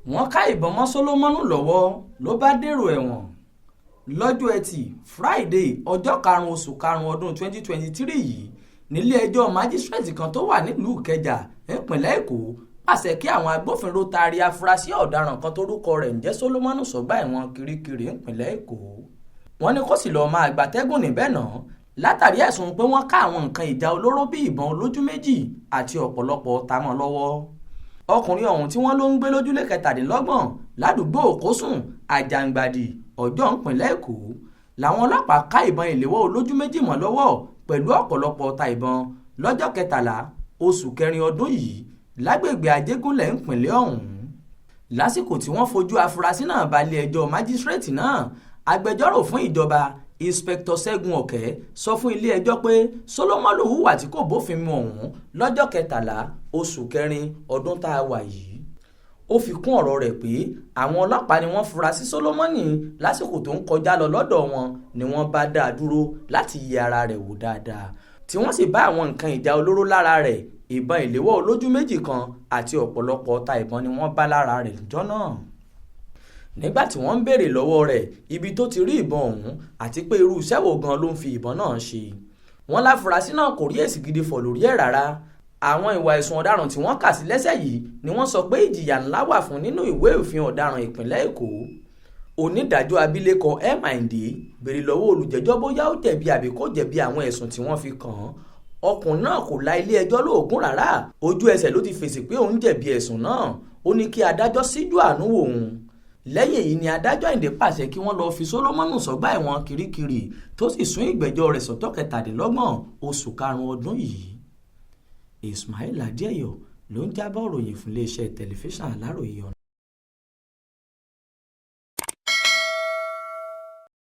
wọ́n ká ìbọn mọ́ Sólómọ́nù lọ́wọ́ ló bá dèrò ẹ̀wọ̀n. lọ́jọ́ ẹtì Friday ọjọ́ 5 oṣù karùn-ún ọdún 2023 yìí nílé ẹjọ́ májísírèètì kan tó wà nílùú Ìkẹjà ìpínlẹ̀ Èkó pàṣẹ kí àwọn agbófinró taari afurasí ọ̀daràn kan tórúkọ rẹ̀ ń jẹ́ Sólómọ́nù sọ́gbà ẹ̀wọ̀n Kirikiri ìpínlẹ̀ Èkó. wọ́n ní kó sì lọ́ọ́ máa gbàtẹ́gùn níbẹ̀ náà látàrí ẹ̀sùn pé wọ́n ká àwọn nǹkan ìjà olóró bíi ìbọn olójú méjì àti ọ̀pọ̀lọpọ̀ ọta mọ́ lọ́wọ́. ọkùnrin ọ̀hún tí wọ́n ló ń gbé lójúlé 27 ládùúgbò Òkósùn Àjàǹgbàdì Ọ̀jọ́ ìpínlẹ̀ Èkó làwọn ọlọ́pàá ká ìbọn ìléwọ́ olójú méjì mọ́ lọ́wọ́ pẹ̀lú ọ̀pọ̀lọpọ̀ ọta ìbọn lọ́jọ́ 13 oṣù kẹrin ọdún yìí lágbègbè Àjẹgúnlẹ̀ ìpínlẹ̀ ọ̀hún. lásìkò tí wọ́n fojú afurasí náà balẹ̀ ẹjọ́ májísírèètì náà agbẹjọ́rò fún ìjọba Inspector Ṣẹ́gun Ọ̀kẹ́ sọ fún ilé ẹjọ́ pé Sólómọ́nù hùwà tí kò bófin mu ọ̀hún lọ́jọ́ 13 oṣù kẹrin ọdún tá a wà yìí. ó fi kún ọ̀rọ̀ rẹ̀ pé àwọn ọlọ́pàá ni wọ́n fura sí Sólómọ́nù lásìkò tó ń kọjá lọ lọ́dọ̀ wọn ni wọ́n bá dá a dúró láti yẹ ara rẹ̀ wò dáadáa tí wọ́n sì bá àwọn nǹkan ìjà olóró lára rẹ̀ ìbọn ìléwọ́ olójú méjì kan àti ọ̀pọ̀lọpọ̀ ọta ìbọn ni wọ́n bá lára rẹ̀ lọ́jọ́ náà. nígbà tí wọ́n ń béèrè lọ́wọ́ rẹ̀ ibi tó ti rí ìbọn ọ̀hún àti pé irú iṣẹ́ wo gan ló ń fi ìbọn náà ṣe, wọ́n láfurasí náà kò rí èsì gidi fọ̀ lórí ẹ̀ rárá. àwọn ìwà ẹ̀sùn ọ̀daràn tí wọ́n kà sí lẹ́sẹ̀ yìí ni wọ́n sọ pé ìjìyà ńlá wà fún nínú ìwé òfin ọ̀daràn ìpínlẹ̀ Èkó. onídàájọ́ abilékọ Ẹ̀màìndé béèrè lọ́wọ́ olùjẹ́jọ́ bóyá ó jẹ̀bi àbí kò jẹ̀bi àwọn ẹ̀sùn tí wọ́n fi kàn án. ọkùnrin náà kò la ilé ẹjọ́ lóògùn rárá, ojú ẹsẹ̀ ló ti fèsì pé òun jẹ̀bi ẹ̀sùn náà. ó ní kí adájọ́ síjú àánú wò òun. lẹ́yìn èyí ni adájọ́ Àyìndé pàṣẹ kí wọ́n lọ́ọ́ fi Sólómọ́nù sọ́gbà ẹ̀wọ̀n Kirikiri tó sì sún ìgbẹ́jọ́ rẹ̀ sọ́jọ́ 27 oṣù karùn-ún ọdún yìí. Ismail Adéyọ̀ ló ń jábọ̀ ròyìn fún iléeṣẹ́ tẹlifíṣàn Aláròyé.